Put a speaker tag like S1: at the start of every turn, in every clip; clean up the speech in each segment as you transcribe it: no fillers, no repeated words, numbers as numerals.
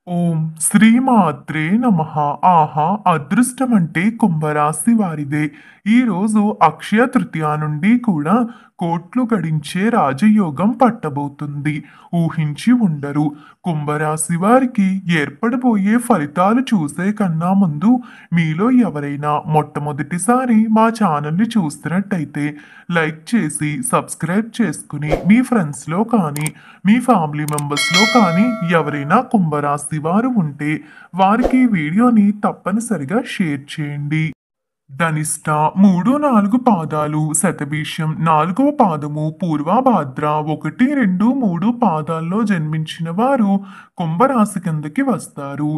S1: ఓం శ్రీమాత్రే నమః. ఆహా! అదృష్టమంటే కుంభరాశి వారిదే. ఈరోజు అక్షయ తృతీయ నుండి కూడా కోట్లు గడించే రాజయోగం పట్టబోతుంది. ఊహించి ఉండరు. కుంభరాశి వారికి ఏర్పడబోయే ఫలితాలు చూసే కన్నా ముందు మీలో ఎవరైనా మొట్టమొదటిసారి మా ఛానల్ని చూస్తున్నట్టయితే లైక్ చేసి సబ్స్క్రైబ్ చేసుకుని మీ ఫ్రెండ్స్లో కానీ మీ ఫ్యామిలీ మెంబర్స్లో కానీ ఎవరైనా కుంభరాశి వారు ఉంటే వారికి ఈ వీడియోని తప్పనిసరిగా షేర్ చేయండి. ధనిష్ట 3, 4 పాదాలు, శతభిషం 4వ పాదము, పూర్వభాద్ర 1, 2, 3 పాదాల్లో జన్మించిన వారు కుంభరాశి కిందకి వస్తారు.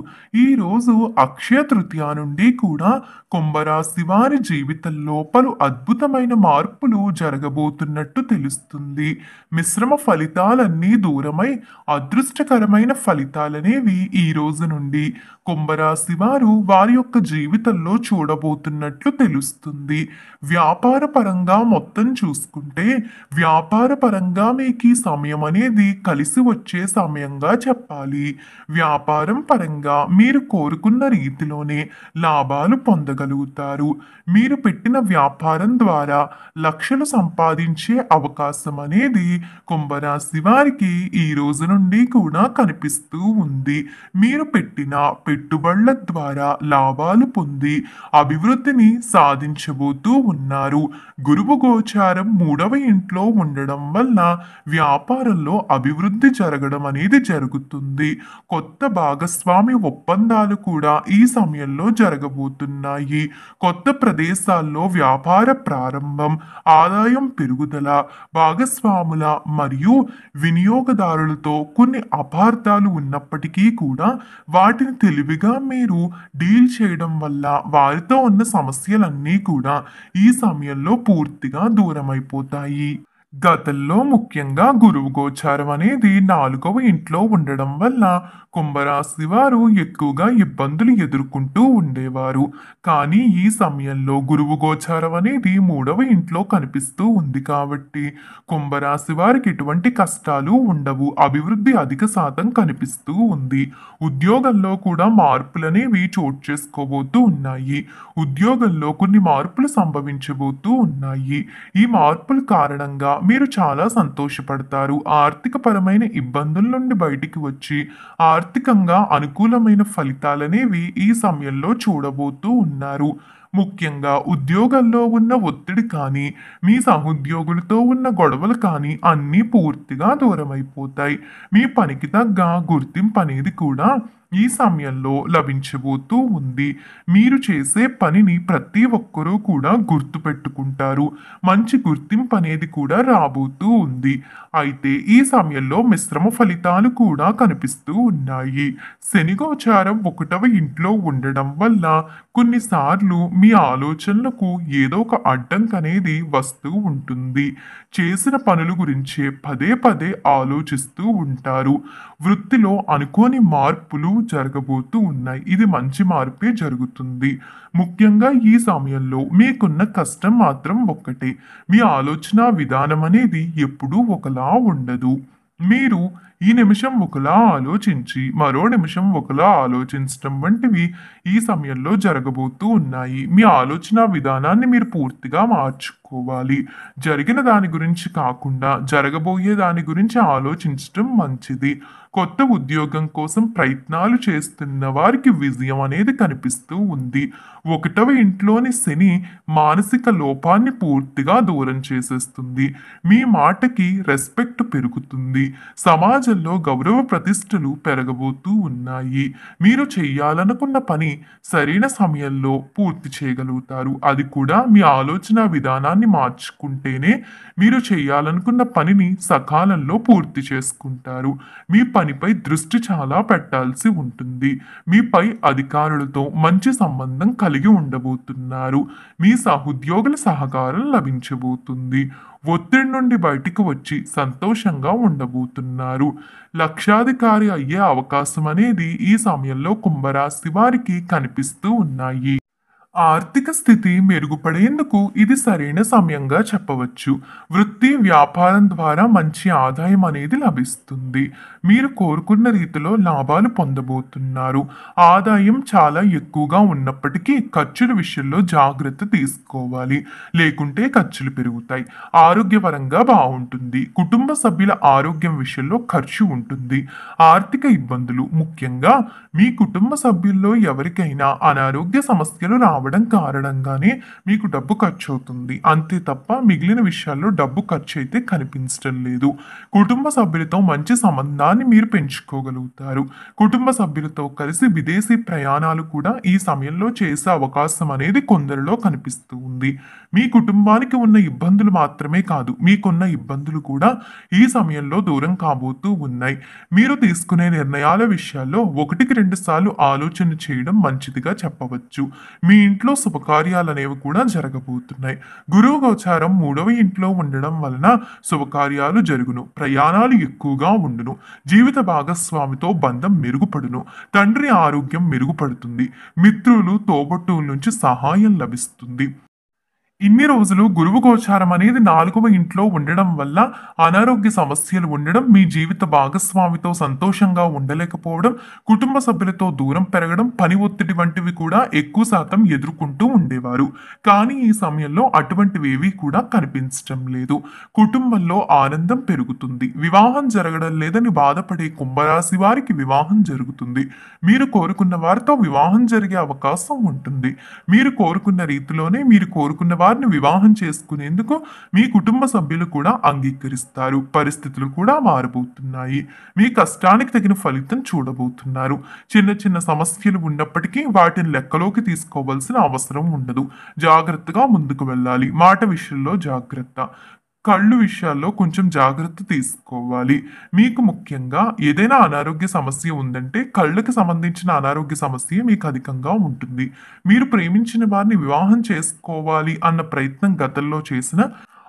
S1: ఈరోజు అక్షయ తృతీయ నుండి కూడా కుంభరాశి వారి జీవితంలో పలు అద్భుతమైన మార్పులు జరగబోతున్నట్టు తెలుస్తుంది. మిశ్రమ ఫలితాలన్నీ దూరమై అదృష్టకరమైన ఫలితాలనేవి ఈ రోజు నుండి కుంభరాశి వారు వారి యొక్క జీవితంలో చూడబోతున్నట్లు తెలుస్తుంది. వ్యాపార పరంగా మొత్తం చూసుకుంటే వ్యాపార పరంగా మీకు ఈ సమయం అనేది కలిసి వచ్చే సమయంగా చెప్పాలి. వ్యాపారం పరంగా మీరు కోరుకున్న రీతిలోనే లాభాలు పొందగలుగుతారు. మీరు పెట్టిన వ్యాపారం ద్వారా లక్షలు సంపాదించే అవకాశం అనేది కుంభరాశి వారికి ఈ రోజు నుండి కూడా కనిపిస్తూ ఉంది. మీరు పెట్టిన పెట్టుబడుల ద్వారా లాభాలు పొంది అభివృద్ధిని సాధించబోతూ ఉన్నారు. గురువు గోచారం 3వ ఇంట్లో ఉండడం వల్ల వ్యాపారంలో అభివృద్ధి జరగడం అనేది జరుగుతుంది. కొత్త భాగస్వామి ఒప్పందాలు కూడా ఈ సమయంలో జరగబోతున్నాయి. కొత్త ప్రదేశాల్లో వ్యాపార ప్రారంభం, ఆదాయం పెరుగుదల, భాగస్వాముల మరియు వినియోగదారులతో కొన్ని అపార్థాలు ఉన్నప్పటికీ కూడా వాటిని తెలివిగా మీరు డీల్ చేయడం వల్ల వారితో ఉన్న సమస్యలన్నీ కూడా ఈ సమయంలో పూర్తిగా దూరమైపోతాయి. గతంలో ముఖ్యంగా గురువు గోచారం అనేది 4వ ఇంట్లో ఉండడం వల్ల కుంభరాశి వారు ఎక్కువగా ఇబ్బందులు ఎదుర్కొంటూ ఉండేవారు. కానీ ఈ సమయంలో గురువు గోచారం అనేది 3వ ఇంట్లో కనిపిస్తూ ఉంది కాబట్టి కుంభరాశి వారికి ఎటువంటి కష్టాలు ఉండవు. అభివృద్ధి అధిక శాతం కనిపిస్తూ ఉంది. ఉద్యోగంలో కూడా మార్పులనేవి చోటు చేసుకోబోతూ ఉన్నాయి. ఉద్యోగంలో కొన్ని మార్పులు సంభవించబోతూ ఉన్నాయి. ఈ మార్పుల కారణంగా మీరు చాలా సంతోషపడతారు. ఆర్థిక పరమైన ఇబ్బందుల నుండి బయటికి వచ్చి ఆర్థికంగా అనుకూలమైన ఫలితాలనేవి ఈ సమయంలో చూడబోతూ ఉన్నారు. ముఖ్యంగా ఉద్యోగంలో ఉన్న ఒత్తిడి కానీ మీ సహోద్యోగులతో ఉన్న గొడవలు కానీ అన్నీ పూర్తిగా దూరమైపోతాయి. మీ పనికి తగ్గ గుర్తింపు అనేది కూడా ఈ సమయంలో లభించబోతూ ఉంది. మీరు చేసే పనిని ప్రతి ఒక్కరూ కూడా గుర్తు పెట్టుకుంటారు. మంచి గుర్తింపు అనేది కూడా రాబోతూ ఉంది. అయితే ఈ సమయంలో మిశ్రమ ఫలితాలు కూడా కనిపిస్తూ ఉన్నాయి. శని గోచారం 1వ ఇంట్లో ఉండడం వల్ల కొన్నిసార్లు మీ ఆలోచనలకు ఏదో ఒక అడ్డంకి అనేది వస్తూ ఉంటుంది. చేసిన పనుల గురించి పదే పదే ఆలోచిస్తూ ఉంటారు. వృత్తిలో అనుకోని మార్పులు జరగబోతూ ఉన్నాయి. ఇది మంచి మార్పే జరుగుతుంది. ముఖ్యంగా ఈ సమయంలో మీకున్న కష్టం మాత్రం ఒక్కటే. మీ ఆలోచన విధానం అనేది ఎప్పుడూ ఒకలా ఉండదు. మీరు ఈ నిమిషం ఒకలా ఆలోచించి మరో నిమిషం ఒకలా ఆలోచించడం వంటివి ఈ సమయంలో జరగబోతూ ఉన్నాయి. మీ ఆలోచన విధానాన్ని మీరు పూర్తిగా మార్చుకోవాలి. జరిగిన దాని గురించి కాకుండా జరగబోయే దాని గురించి ఆలోచించడం మంచిది. కొత్త ఉద్యోగం కోసం ప్రయత్నాలు చేస్తున్న వారికి విజయం అనేది కనిపిస్తూ ఉంది. 1వ ఇంట్లోని శని మానసిక లోపాన్ని పూర్తిగా దూరం చేసేస్తుంది. మీ మాటకి రెస్పెక్ట్ పెరుగుతుంది. సమాజంలో గౌరవ ప్రతిష్టలు పెరగబోతూ ఉన్నాయి. మీరు చేయాలనుకున్న పని సరైన సమయంలో పూర్తి చేయగలుగుతారు. అది కూడా మీ ఆలోచన విధానాన్ని మార్చుకుంటేనే మీరు చేయాలనుకున్న పనిని సకాలంలో పూర్తి చేసుకుంటారు. మీ పనిపై దృష్టి చాలా పెట్టాల్సి ఉంటుంది. మీ పై అధికారులతో మంచి సంబంధం కలిగి ఉండబోతున్నారు. మీ సహోద్యోగుల సహకారం లభించబోతుంది. ఒత్తిడి నుండి బయటికి వచ్చి సంతోషంగా ఉండబోతున్నారు. లక్షాధికారి అయ్యే అవకాశం అనేది ఈ సమయంలో కుంభరాశి వారికి కనిపిస్తూ ఉన్నాయి. ఆర్థిక స్థితి మెరుగుపడేందుకు ఇది సరైన సమయంగా చెప్పవచ్చు. వృత్తి, వ్యాపారం ద్వారా మంచి ఆదాయం అనేది లభిస్తుంది. మీరు కోరుకున్న రీతిలో లాభాలు పొందబోతున్నారు. ఆదాయం చాలా ఎక్కువగా ఉన్నప్పటికీ ఖర్చుల విషయంలో జాగ్రత్త తీసుకోవాలి. లేకుంటే ఖర్చులు పెరుగుతాయి. ఆరోగ్యపరంగా బాగుంటుంది. కుటుంబ సభ్యుల ఆరోగ్యం విషయంలో ఖర్చు ఉంటుంది. ఆర్థిక ఇబ్బందులు ముఖ్యంగా మీ కుటుంబ సభ్యుల్లో ఎవరికైనా అనారోగ్య సమస్యలు రావడం కారణంగానే మీకు డబ్బు ఖర్చు అవుతుంది. అంతే తప్ప మిగిలిన విషయాల్లో డబ్బు ఖర్చు అయితే కనిపించడం లేదు. కుటుంబ సభ్యులతో మంచి సంబంధాన్ని మీరు పెంచుకోగలుగుతారు. కుటుంబ సభ్యులతో కలిసి విదేశీ ప్రయాణాలు కూడా ఈ సమయంలో చేసే అవకాశం అనేది కొందరిలో కనిపిస్తూ ఉంది. మీ కుటుంబానికి ఉన్న ఇబ్బందులు మాత్రమే కాదు, మీకున్న ఇబ్బందులు కూడా ఈ సమయంలో దూరం కాబోతూ ఉన్నాయి. మీరు తీసుకునే నిర్ణయాల విషయాల్లో 1-2 సార్లు ఆలోచన చేయడం మంచిదిగా చెప్పవచ్చు. మీ ఇంట్లో శుభకార్యాలు అనేవి కూడా జరగబోతున్నాయి. గురువు గోచారం 3వ ఇంట్లో ఉండడం వలన శుభకార్యాలు జరుగును. ప్రయాణాలు ఎక్కువగా ఉండును. జీవిత భాగస్వామితో బంధం మెరుగుపడును. తండ్రి ఆరోగ్యం మెరుగుపడుతుంది. మిత్రులు, తోబుట్టువుల నుంచి సహాయం లభిస్తుంది. ఇన్ని రోజులు గురువు గోచారం అనేది 4వ ఇంట్లో ఉండడం వల్ల అనారోగ్య సమస్యలు ఉండడం, మీ జీవిత భాగస్వామితో సంతోషంగా ఉండలేకపోవడం, కుటుంబ సభ్యులతో దూరం పెరగడం, పని ఒత్తిడి వంటివి కూడా ఎక్కువ శాతం ఎదుర్కొంటూ ఉండేవారు. కానీ ఈ సమయంలో అటువంటివేవీ కూడా కనిపించటం లేదు. కుటుంబంలో ఆనందం పెరుగుతుంది. వివాహం జరగడం లేదని బాధపడే కుంభరాశి వారికి వివాహం జరుగుతుంది. మీరు కోరుకున్న వారితో వివాహం జరిగే అవకాశం ఉంటుంది. మీరు కోరుకున్న రీతిలోనే మీరు కోరుకున్న వారిని వివాహం చేసుకునేందుకు మీ కుటుంబ సభ్యులు కూడా అంగీకరిస్తారు. పరిస్థితులు కూడా మారబోతున్నాయి. మీ కష్టానికి తగిన ఫలితం చూడబోతున్నారు. చిన్న చిన్న సమస్యలు ఉన్నప్పటికీ వాటిని లెక్కలోకి తీసుకోవాల్సిన అవసరం ఉండదు. జాగ్రత్తగా ముందుకు వెళ్ళాలి. మాట విషయంలో జాగ్రత్త. కళ్ళు విషయాల్లో కొంచెం జాగ్రత్త తీసుకోవాలి. మీకు ముఖ్యంగా ఏదైనా అనారోగ్య సమస్య ఉందంటే కళ్ళకి సంబంధించిన అనారోగ్య సమస్య మీకు అధికంగా ఉంటుంది. మీరు ప్రేమించిన వారిని వివాహం చేసుకోవాలి అన్న ప్రయత్నం గతంలో చేసిన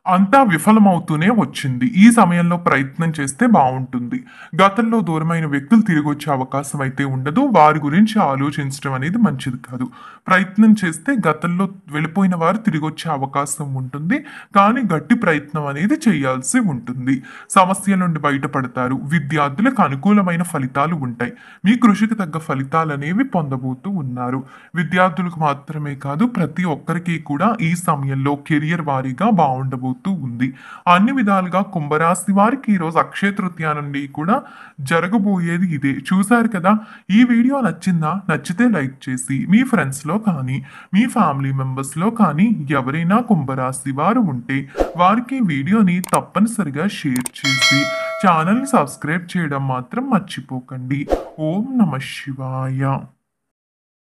S1: అంతా విఫలమవుతూనే వచ్చింది. ఈ సమయంలో ప్రయత్నం చేస్తే బాగుంటుంది. గతంలో దూరమైన వ్యక్తులు తిరిగి వచ్చే అవకాశం అయితే ఉండదు. వారి గురించి ఆలోచించడం అనేది మంచిది కాదు. ప్రయత్నం చేస్తే గతంలో వెళ్ళిపోయిన వారు తిరిగి వచ్చే అవకాశం ఉంటుంది. కానీ గట్టి ప్రయత్నం అనేది చేయాల్సి ఉంటుంది. సమస్యల నుండి బయటపడతారు. విద్యార్థులకు అనుకూలమైన ఫలితాలు ఉంటాయి. మీ కృషికి తగ్గ ఫలితాలు అనేవి పొందబోతూ ఉన్నారు. విద్యార్థులకు మాత్రమే కాదు, ప్రతి ఒక్కరికి కూడా ఈ సమయంలో కెరియర్ వారీగా బాగుండబోతుంది ఉంది. అన్ని విధాలుగా కుంభరాశి వారికి ఈరోజు అక్షయ తృతీయ నుండి కూడా జరగబోయేది ఇదే. చూశారు కదా. ఈ వీడియో నచ్చిందా? నచ్చితే లైక్ చేసి మీ ఫ్రెండ్స్ లో కానీ మీ ఫ్యామిలీ మెంబర్స్ లో కానీ ఎవరైనా కుంభరాశి వారు ఉంటే వారికి వీడియోని తప్పనిసరిగా షేర్ చేసి ఛానల్ని సబ్స్క్రైబ్ చేయడం మాత్రం మర్చిపోకండి. ఓం నమః శివాయ.